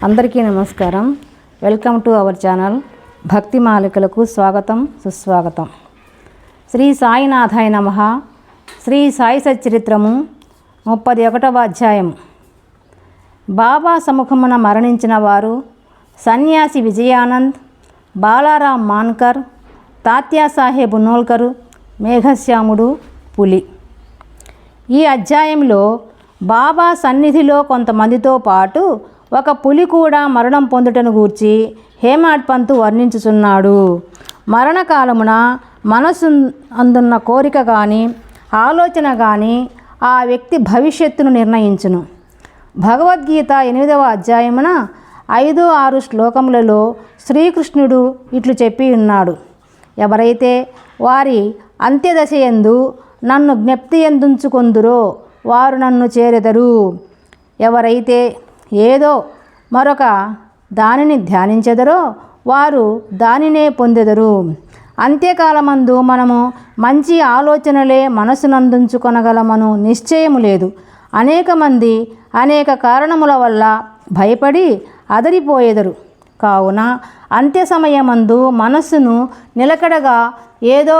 అందరికీ నమస్కారం. Welcome to our channel. భక్తి మాలికలకు స్వాగతం సుస్వాగతం. శ్రీ సాయినాథాయ నమః. శ్రీ సాయి సచ్చరిత్రము 31వ అధ్యాయం. బాబా సముఖమున మరణించిన వారు సన్యాసి విజయానంద్, బాలారాం మాన్కర్, తాత్యాసాహెబ్ నోల్కర్, మేఘశ్యాముడు, పులి. ఈ అధ్యాయంలో బాబా సన్నిధిలో కొంతమందితో పాటు ఒక పులి కూడా మరణం పొందుటను గూర్చి హేమాడ్ పంతు వర్ణించుచున్నాడు. మరణకాలమున మనసు అందున్న కోరిక కానీ ఆలోచన కానీ ఆ వ్యక్తి భవిష్యత్తును నిర్ణయించును. భగవద్గీత 8వ అధ్యాయమున 5-6 శ్లోకములలో శ్రీకృష్ణుడు ఇట్లు చెప్పి ఉన్నాడు: ఎవరైతే వారి అంత్యదశయందు నన్ను జ్ఞప్తి ఎందుంచుకొందురో వారు నన్ను చేరెదరు. ఎవరైతే ఏదో మరొక దానిని ధ్యానించెదరో వారు దానినే పొందెదరు. అంత్యకాలమందు మనము మంచి ఆలోచనలే మనసునందుంచుకొనగలమను నిశ్చయము లేదు. అనేక మంది అనేక కారణముల వల్ల భయపడి అదరిపోయేదరు. కావున అంత్య సమయమందు మనస్సును నిలకడగా ఏదో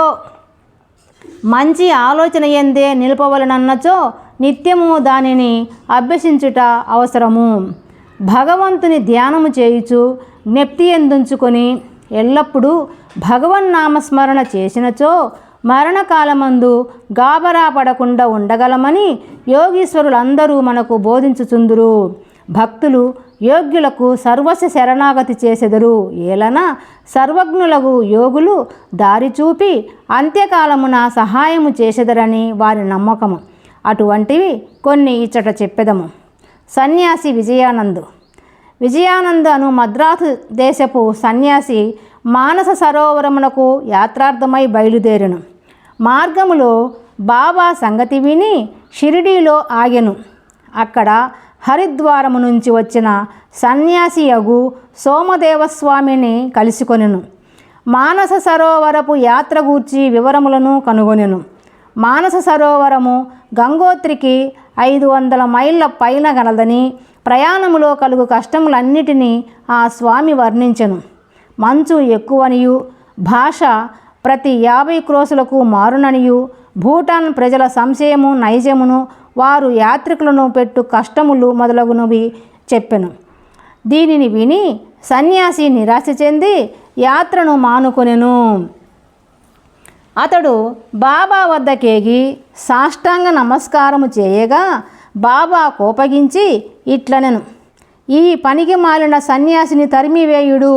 మంచి ఆలోచన ఎందే నిలపవలనన్నచో నిత్యము దానిని అభ్యసించుట అవసరము. భగవంతుని ధ్యానము చేయుచు జ్ఞప్తి ఎందుంచుకొని ఎల్లప్పుడూ భగవన్నామస్మరణ చేసినచో మరణకాలమందు గాబరా పడకుండా ఉండగలమని యోగీశ్వరులందరూ మనకు బోధించుచుందురు. భక్తులు యోగ్యులకు సర్వస్వ శరణాగతి చేసెదరు. ఏలన సర్వజ్ఞులకు యోగులు దారి చూపి అంత్యకాలమున సహాయము చేసెదరని వారి నమ్మకము. అటువంటివి కొన్ని ఇచ్చట చెప్పెదము. సన్యాసి విజయానంద్ అను మద్రాసు దేశపు సన్యాసి మానస సరోవరమునకు యాత్రార్థమై బయలుదేరెను. మార్గములో బాబా సంగతి విని షిరిడీలో ఆగెను. అక్కడ హరిద్వారము నుంచి వచ్చిన సన్యాసి యగు సోమదేవస్వామిని కలుసుకొనెను. మానస సరోవరపు యాత్ర గూర్చి వివరములను కనుగొనెను. మానస సరోవరము గంగోత్రికి 500 మైళ్ళ పైన గలదని, ప్రయాణములో కలుగు కష్టములన్నిటినీ ఆ స్వామి వర్ణించెను. మంచు ఎక్కువనియు, భాష ప్రతి 50 క్రోసులకు మారుననియు, భూటాన్ ప్రజల సంశయము నైజమును, వారు యాత్రికులను పెట్టు కష్టములు మొదలగునవి చెప్పెను. దీనిని విని సన్యాసి నిరాశ చెంది యాత్రను మానుకొనెను. అతడు బాబా వద్దకేగి సాష్టాంగ నమస్కారము చేయగా బాబా కోపగించి ఇట్లనెను: ఈ పనికి మాలిన సన్యాసిని తరిమివేయుడు.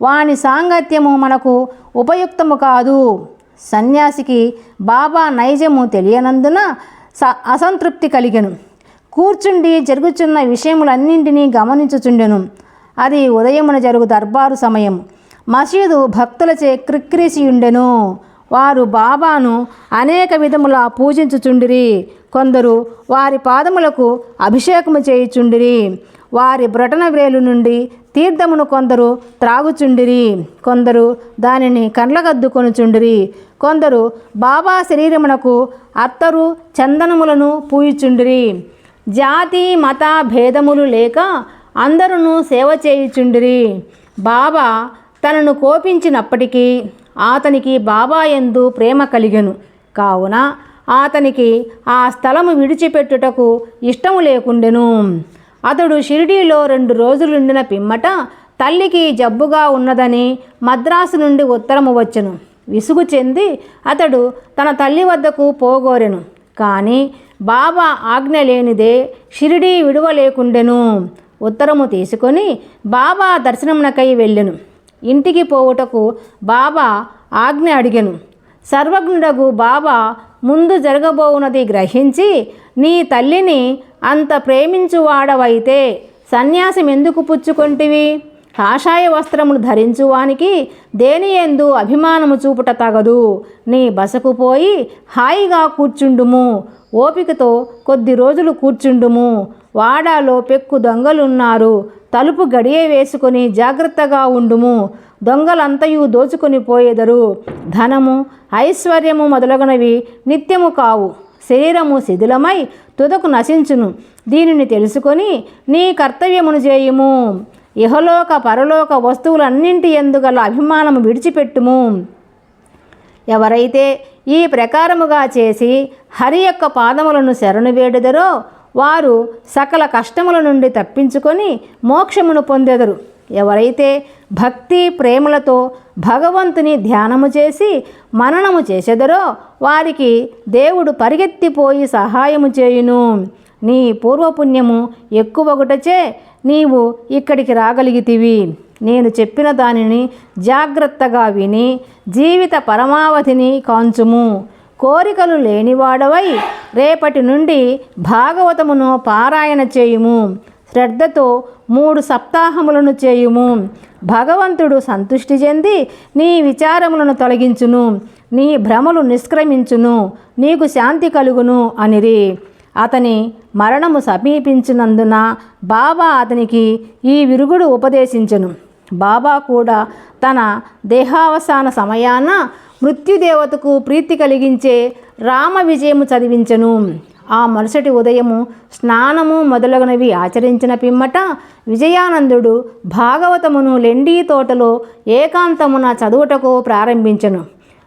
వాని సాంగత్యము మనకు ఉపయుక్తము కాదు. సన్యాసికి బాబా నైజము తెలియనందున అసంతృప్తి కలిగెను. కూర్చుండి జరుగుచున్న విషయములన్నింటినీ గమనించుచుండెను. అది ఉదయమున జరుగు దర్బారు సమయం. మసీదు భక్తులచే క్రిక్కిరిసియుండెను. వారు బాబాను అనేక విధముల పూజించుచుండిరి. కొందరు వారి పాదములకు అభిషేకము చేయుచుండిరి. వారి బ్రొటన వ్రేలు నుండి తీర్థమును కొందరు త్రాగుచుండిరి. కొందరు దానిని కండ్లకద్దుకొనుచుండిరి. కొందరు బాబా శరీరమునకు అత్తరు చందనములను పూయుచుండిరి. జాతి మత భేదములు లేక అందరూ సేవ చేయుచుండిరి. బాబా తనను కోపించినప్పటికీ అతనికి బాబా యందు ప్రేమ కలిగెను. కావున అతనికి ఆ స్థలము విడిచిపెట్టుటకు ఇష్టము లేకుండెను. అతడు షిరిడీలో 2 రోజులుండిన పిమ్మట తల్లికి జబ్బుగా ఉన్నదని మద్రాసు నుండి ఉత్తరము వచ్చెను. విసుగు చెంది అతడు తన తల్లి వద్దకు పోగోరెను. కానీ బాబా ఆజ్ఞ లేనిదే షిరిడీ విడువలేకుండెను. ఉత్తరము తీసుకొని బాబా దర్శనమునకై వెళ్ళెను. ఇంటికి పోవుటకు బాబా ఆజ్ఞ అడిగెను. సర్వజ్ఞుడగు బాబా ముందు జరగబోవునది గ్రహించి, నీ తల్లిని అంత ప్రేమించువాడవైతే సన్యాసం ఎందుకు పుచ్చుకొంటివి? కాషాయ వస్త్రములు ధరించువానికి దేని యందు అభిమానము చూపుట తగదు. నీ బసకు పోయి హాయిగా కూర్చుండుము. ఓపికతో కొద్ది రోజులు కూర్చుండుము. వాడాలో పెక్కు దొంగలున్నారు. తలుపు గడియ వేసుకొని జాగ్రత్తగా ఉండుము. దొంగలంతయు దోచుకొని పోయేదరు. ధనము ఐశ్వర్యము మొదలగునవి నిత్యము కావు. శరీరము శిథిలమై తుదకు నశించును. దీనిని తెలుసుకొని నీ కర్తవ్యమును చేయుము. ఇహలోక పరలోక వస్తువులన్నింటి యందు గల అభిమానము విడిచిపెట్టుము. ఎవరైతే ఈ ప్రకారముగా చేసి హరి యొక్క పాదములను శరణు వేడుదరో వారు సకల కష్టముల నుండి తప్పించుకొని మోక్షమును పొందెదరు. ఎవరైతే భక్తి ప్రేమలతో భగవంతుని ధ్యానము చేసి మననము చేసెదరో వారికి దేవుడు పరిగెత్తిపోయి సహాయము చేయును. నీ పూర్వపుణ్యము ఎక్కువగుటచే నీవు ఇక్కడికి రాగలిగితివి. నేను చెప్పిన దానిని జాగ్రత్తగా విని జీవిత పరమావధిని కాంచుము. కోరికలు లేనివాడవై రేపటి నుండి భాగవతమును పారాయణ చేయుము. శ్రద్ధతో 3 సప్తాహములను చేయుము. భగవంతుడు సంతుష్టి చెంది నీ విచారములను తొలగించును. నీ భ్రమలు నిష్క్రమించును. నీకు శాంతి కలుగును అనిరి. అతని మరణము సమీపించినందున బాబా అతనికి ఈ విరుగుడు ఉపదేశించెను. బాబా కూడా తన దేహావసాన సమయాన మృత్యుదేవతకు ప్రీతి కలిగించే రామ విజయము చదివించెను. ఆ మరుసటి ఉదయము స్నానము మొదలగునవి ఆచరించిన పిమ్మట విజయానందుడు భాగవతమును లెండీ తోటలో ఏకాంతమున చదువుటకు ప్రారంభించెను.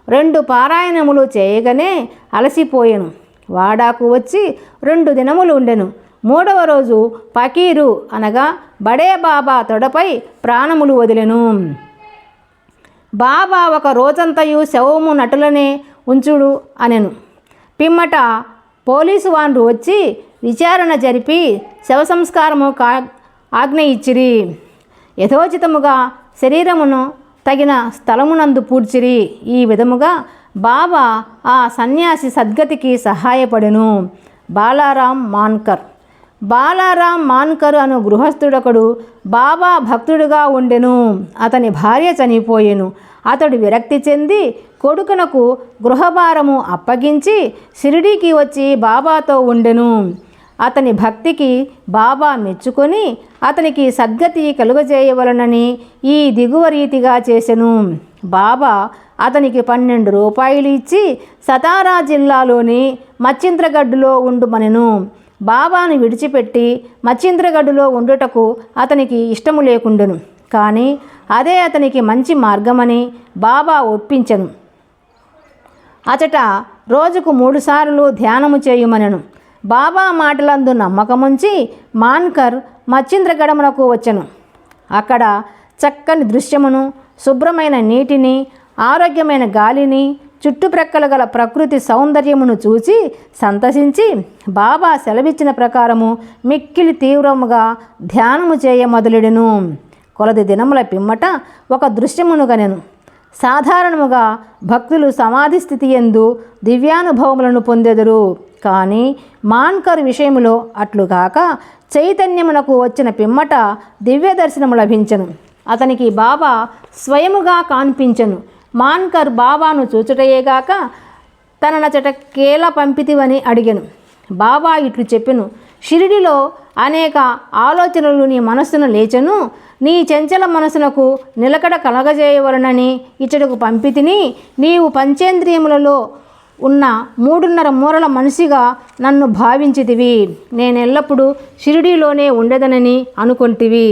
2 పారాయణములు చేయగానే అలసిపోయెను. వాడాకు వచ్చి 2 దినములు ఉండెను. 3వ రోజు పకీరు అనగా బడే బాబా తొడపై ప్రాణములు వదిలెను. బాబా ఒక రోజంతయు శవము నటులనే ఉంచుడు అనెను. పిమ్మట పోలీసు వాండ్రు వచ్చి విచారణ జరిపి శవ సంస్కారము ఆజ్ఞ ఇచ్చిరి. యథోచితముగా శరీరమును తగిన స్థలమునందు పూడ్చిరి. ఈ విధముగా బాబా ఆ సన్యాసి సద్గతికి సహాయపడెను. బాలారాం మాన్కర్. బాలారాం మాన్కర్ అను గృహస్థుడొకడు బాబా భక్తుడుగా ఉండెను. అతని భార్య చనిపోయెను. అతడు విరక్తి చెంది కొడుకునకు గృహభారము అప్పగించి షిరిడీకి వచ్చి బాబాతో ఉండెను. అతని భక్తికి బాబా మెచ్చుకొని అతనికి సద్గతి కలుగజేయవలనని ఈ దిగువ రీతిగా చేసెను. బాబా అతనికి 12 రూపాయలు ఇచ్చి సతారా జిల్లాలోని మచ్చింద్రగడ్డులో ఉండుమనెను. బాబాను విడిచిపెట్టి మచ్చింద్రగడ్డులో ఉండుటకు అతనికి ఇష్టము లేకుండెను. కానీ అదే అతనికి మంచి మార్గమని బాబా ఒప్పించెను. అచట రోజుకు 3 సార్లు ధ్యానము చేయుమనెను. బాబా మాటలందు నమ్మకముంచి మాన్కర్ మచ్చింద్రగడమునకు వచ్చెను. అక్కడ చక్కని దృశ్యమును, శుభ్రమైన నీటిని, ఆరోగ్యమైన గాలిని, చుట్టుప్రక్కల గల ప్రకృతి సౌందర్యమును చూచి సంతసించి బాబా సెలవిచ్చిన ప్రకారము మిక్కిలి తీవ్రముగా ధ్యానము చేయ మొదలెడెను. కొలది దినముల పిమ్మట ఒక దృశ్యమును గనెను. సాధారణముగా భక్తులు సమాధి స్థితి యందు దివ్యానుభవములను పొందెదరు. కానీ మాన్కర్ విషయములో అట్లుగాక చైతన్యమునకు వచ్చిన పిమ్మట దివ్య దర్శనము లభించెను. అతనికి బాబా స్వయముగా కాన్పించెను. మాన్కర్ బాబాను చూచుటయేగాక తననచట కేల పంపితివని అడిగెను. బాబా ఇట్లు చెప్పెను, షిరిడిలో అనేక ఆలోచనలు నీ మనస్సును లేచెను. నీ చంచల మనసునకు నిలకడ కలగజేయవలనని ఇచ్చటకు పంపితిని. నీవు పంచేంద్రియములలో ఉన్న 3.5 మూరల మనిషిగా నన్ను భావించితివి. నేనెల్లప్పుడూ షిరిడీలోనే ఉండదనని అనుకొంటివి.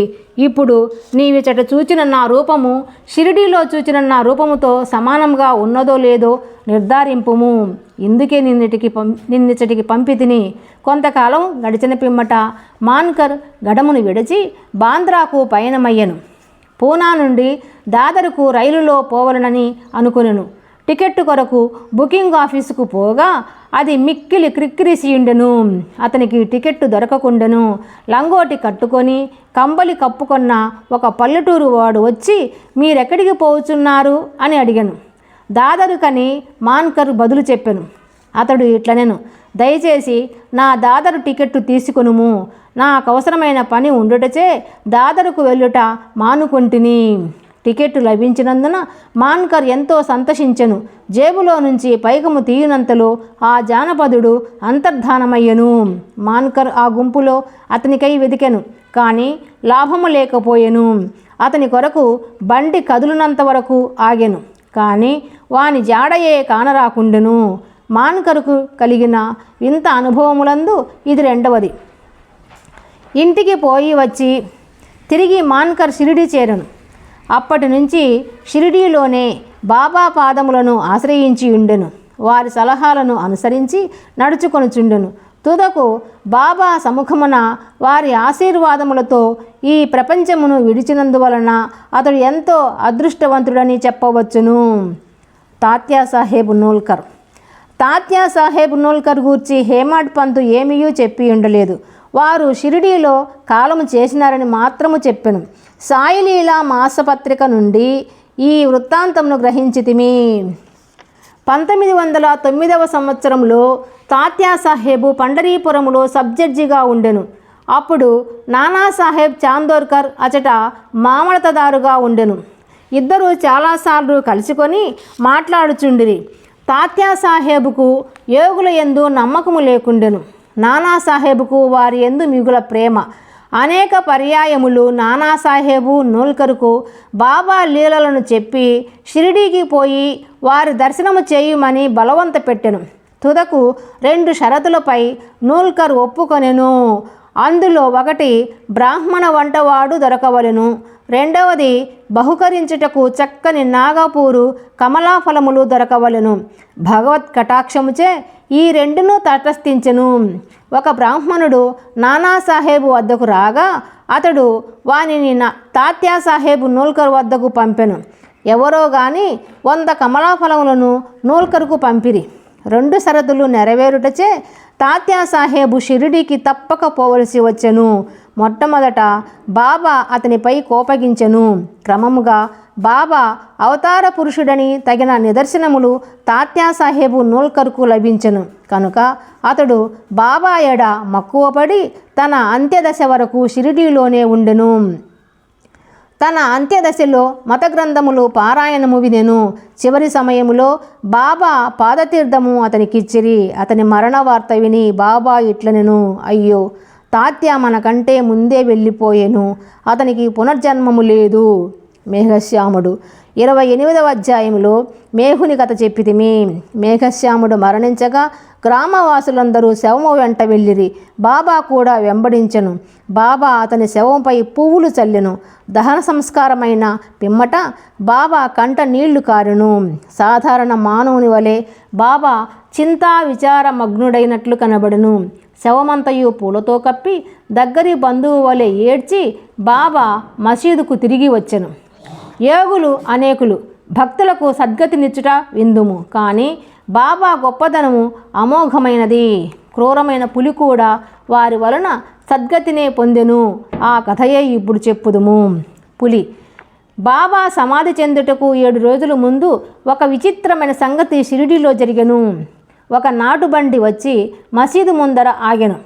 ఇప్పుడు నీవిచట చూచిన నా రూపము షిరిడీలో చూచిన నా రూపముతో సమానంగా ఉన్నదో లేదో నిర్ధారింపుము. ఇందుకే నిన్నిచటికి పంపితిని. కొంతకాలం గడిచిన పిమ్మట మాన్కర్ గడమును విడిచి బాంద్రాకు పయనమయ్యను. పూనా నుండి దాదరుకు రైలులో పోవలనని అనుకొనెను. టికెట్టు కొరకు బుకింగ్ ఆఫీసుకు పోగా అది మిక్కిలి క్రిక్కిరిసియుండెను. అతనికి టికెట్టు దొరకకుండెను. లంగోటి కట్టుకొని కంబలి కప్పుకొన్న ఒక పల్లెటూరు వాడు వచ్చి మీరెక్కడికి పోవుచున్నారు అని అడిగాను. దాదరుకని మాన్కర్ బదులు చెప్పెను. అతడు ఇట్లనెను, దయచేసి నా దాదరు టికెట్టు తీసుకొనుము. నాకు అవసరమైన పని ఉండుటచే దాదరుకు వెళ్ళుట మానుకొంటిని. టికెట్టు లభించినందున మాన్కర్ ఎంతో సంతోషించెను. జేబులో నుంచి పైకము తీయునంతలో ఆ జానపదుడు అంతర్ధానమయ్యను. మాన్కర్ ఆ గుంపులో అతనికై వెదికెను, కానీ లాభము లేకపోయెను. అతని కొరకు బండి కదులునంత వరకు ఆగెను, కానీ వాని జాడయే కానరాకుండెను. మాన్కరుకు కలిగిన వింత అనుభవములందు ఇది 2వది. ఇంటికి పోయి వచ్చి తిరిగి మాన్కర్ షిరిడి చేరను. అప్పటి నుంచి షిరిడీలోనే బాబా పాదములను ఆశ్రయించి ఉండెను. వారి సలహాలను అనుసరించి నడుచుకొనుచుండెను. తుదకు బాబా సముఖమున వారి ఆశీర్వాదములతో ఈ ప్రపంచమును విడిచినందువలన అతడు ఎంతో అదృష్టవంతుడని చెప్పవచ్చును. తాత్యాసాహెబ్ నోల్కర్. తాత్యాసాహెబ్ నోల్కర్ గూర్చి హేమాడ్ పంతు ఏమీయూ చెప్పి ఉండలేదు. వారు షిరిడీలో కాలము చేసినారని మాత్రము చెప్పెను. సాయిలీలా మాసపత్రిక నుండి ఈ వృత్తాంతమును గ్రహించితిమి. 1909 సంవత్సరంలో తాత్యాసాహెబు పండరీపురములో సబ్జడ్జిగా ఉండెను. అప్పుడు నానాసాహెబ్ చాందోర్కర్ అచట మామడతదారుగా ఉండెను. ఇద్దరు చాలాసార్లు కలుసుకొని మాట్లాడుచుండిరి. తాత్యాసాహెబుకు యోగుల యందు నమ్మకము లేకుండెను. నానాసాహెబుకు వారి యందు మిగుల ప్రేమ. అనేక పర్యాయములు నానాసాహెబు నోల్కర్కు బాబా లీలలను చెప్పి షిరిడీకి పోయి వారి దర్శనము చేయుమని బలవంత పెట్టెను. తుదకు 2 షరతులపై నోల్కర్ ఒప్పుకొనెను. అందులో ఒకటి బ్రాహ్మణ వంటవాడు దొరకవలెను, రెండవది బహుకరించుటకు చక్కని నాగపూరు కమలాఫలములు దొరకవలెను. భగవత్ కటాక్షముచే ఈ రెండును తటస్థించెను. ఒక బ్రాహ్మణుడు నానాసాహెబు వద్దకు రాగా అతడు వానిని తాత్యాసాహెబు నోల్కర్ వద్దకు పంపెను. ఎవరో గాని 100 కమలాఫలములను నోల్కర్కు పంపిరి. 2 షరతులు నెరవేరుటచే తాత్యాసాహెబు షిరిడీకి తప్పక పోవలసి వచ్చెను. మొట్టమొదట బాబా అతనిపై కోపగించెను. క్రమముగా బాబా అవతార పురుషుడని తగిన నిదర్శనములు తాత్యాసాహెబు నోల్కర్కు లభించెను. కనుక అతడు బాబా ఎడ మక్కువపడి తన అంత్యదశ వరకు షిరిడీలోనే ఉండెను. తన అంత్యదశలో మత గ్రంథములు పారాయణము వినెను. చివరి సమయములో బాబా పాదతీర్థము అతనికిచ్చిరి. అతని మరణ వార్త విని బాబా ఇట్లనెను, అయ్యో, తాత్య మనకంటే ముందే వెళ్ళిపోయెను, అతనికి పునర్జన్మము లేదు. మేఘశ్యాముడు. 28వ అధ్యాయంలో మేఘుని కథ చెప్పితిమి. మేఘశ్యాముడు మరణించగా గ్రామవాసులందరూ శవము వెంట వెళ్ళిరి. బాబా కూడా వెంబడించెను. బాబా అతని శవంపై పువ్వులు చల్లెను. దహన సంస్కారమైన పిమ్మట బాబా కంట నీళ్లు కారెను. సాధారణ మానవుని వలె బాబా చింతా విచార మగ్నుడైనట్లు కనబడెను. శవమంతయు పూలతో కప్పి దగ్గరి బంధువు వలె ఏడ్చి బాబా మసీదుకు తిరిగి వచ్చెను. యోగులు అనేకులు భక్తులకు సద్గతినిచ్చుట విందుము. కానీ బాబా గొప్పదనము అమోఘమైనది. క్రూరమైన పులి కూడా వారి వలన సద్గతినే పొందెను. ఆ కథయే ఇప్పుడు చెప్పుదుము. పులి. బాబా సమాధి చెందుటకు 7 రోజుల ముందు ఒక విచిత్రమైన సంగతి షిరిడీలో జరిగెను. ఒక నాటు బండి వచ్చి మసీదు ముందర ఆగెను.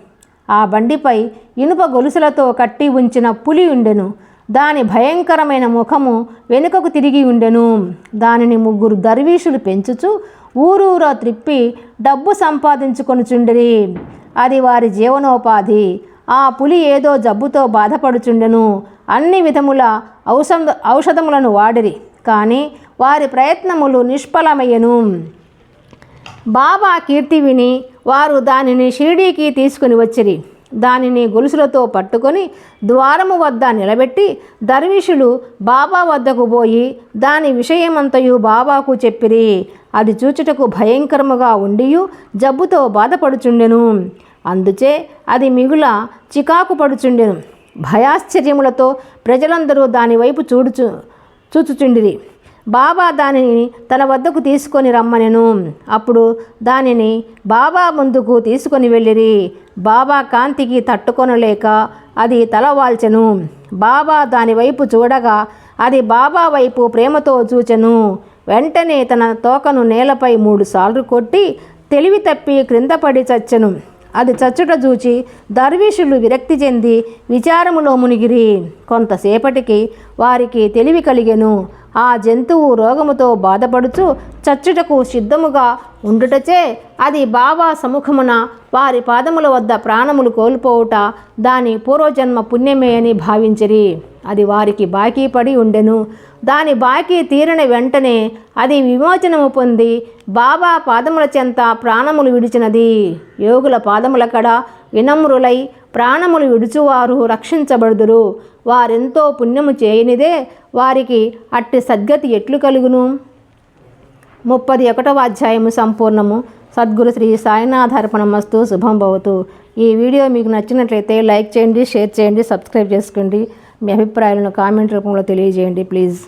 ఆ బండిపై ఇనుప గొలుసులతో కట్టి ఉంచిన పులి ఉండెను. దాని భయంకరమైన ముఖము వెనుకకు తిరిగి ఉండెను. దానిని 3 దర్వీషులు పెంచుచు ఊరూరా త్రిప్పి డబ్బు సంపాదించుకొనుచుండిరి. అది వారి జీవనోపాధి. ఆ పులి ఏదో జబ్బుతో బాధపడుచుండెను. అన్ని విధముల ఔషధములను వాడిరి. కానీ వారి ప్రయత్నములు నిష్ఫలమయ్యెను. బాబా కీర్తి విని వారు దానిని షిరిడీకి తీసుకుని వచ్చిరి. దానిని గొలుసులతో పట్టుకొని ద్వారము వద్ద నిలబెట్టి దర్వీషులు బాబా వద్దకు పోయి దాని విషయమంతయు బాబాకు చెప్పిరి. అది చూచుటకు భయంకరముగా ఉండియు జబ్బుతో బాధపడుచుండెను. అందుచే అది మిగుల చికాకు పడుచుండెను. భయాశ్చర్యములతో ప్రజలందరూ దాని వైపు చూచుచుండిరి. బాబా దానిని తన వద్దకు తీసుకొని రమ్మనెను. అప్పుడు దానిని బాబా ముందుకు తీసుకొని వెళ్ళిరి. బాబా కాంతికి తట్టుకొనలేక అది తల వాల్చెను. బాబా దాని వైపు చూడగా అది బాబా వైపు ప్రేమతో చూచెను. వెంటనే తన తోకను నేలపై 3 సార్లు కొట్టి తెలివి తప్పి క్రింద పడి చచ్చెను. అది చచ్చుట చూచి దర్వీషులు విరక్తి చెంది విచారములో మునిగిరి. కొంతసేపటికి వారికి తెలివి కలిగెను. ఆ జంతువు రోగముతో బాధపడుచు చచ్చుటకు సిద్ధముగా ఉండుటచే అది బాబా సముఖమున వారి పాదముల వద్ద ప్రాణములు కోల్పోవుట దాని పూర్వజన్మ పుణ్యమే అని భావించిరి. అది వారికి బాకీ పడి ఉండెను. దాని బాకీ తీరిన వెంటనే అది విమోచనము పొంది బాబా పాదముల చెంత ప్రాణములు విడిచినది. యోగుల పాదముల కడ వినమ్రులై ప్రాణములు విడుచువారు రక్షించబడుదురు. వారెంతో పుణ్యము చేయనిదే వారికి అట్టి సద్గతి ఎట్లు కలుగును? 31వ అధ్యాయము సంపూర్ణము. సద్గురు శ్రీ సాయినాథార్పణమస్తు. శుభం భవతు. ఈ వీడియో మీకు నచ్చినట్లయితే లైక్ చేయండి, షేర్ చేయండి, సబ్స్క్రైబ్ చేసుకోండి. మీ అభిప్రాయాలను కామెంట్ రూపంలో తెలియజేయండి ప్లీజ్.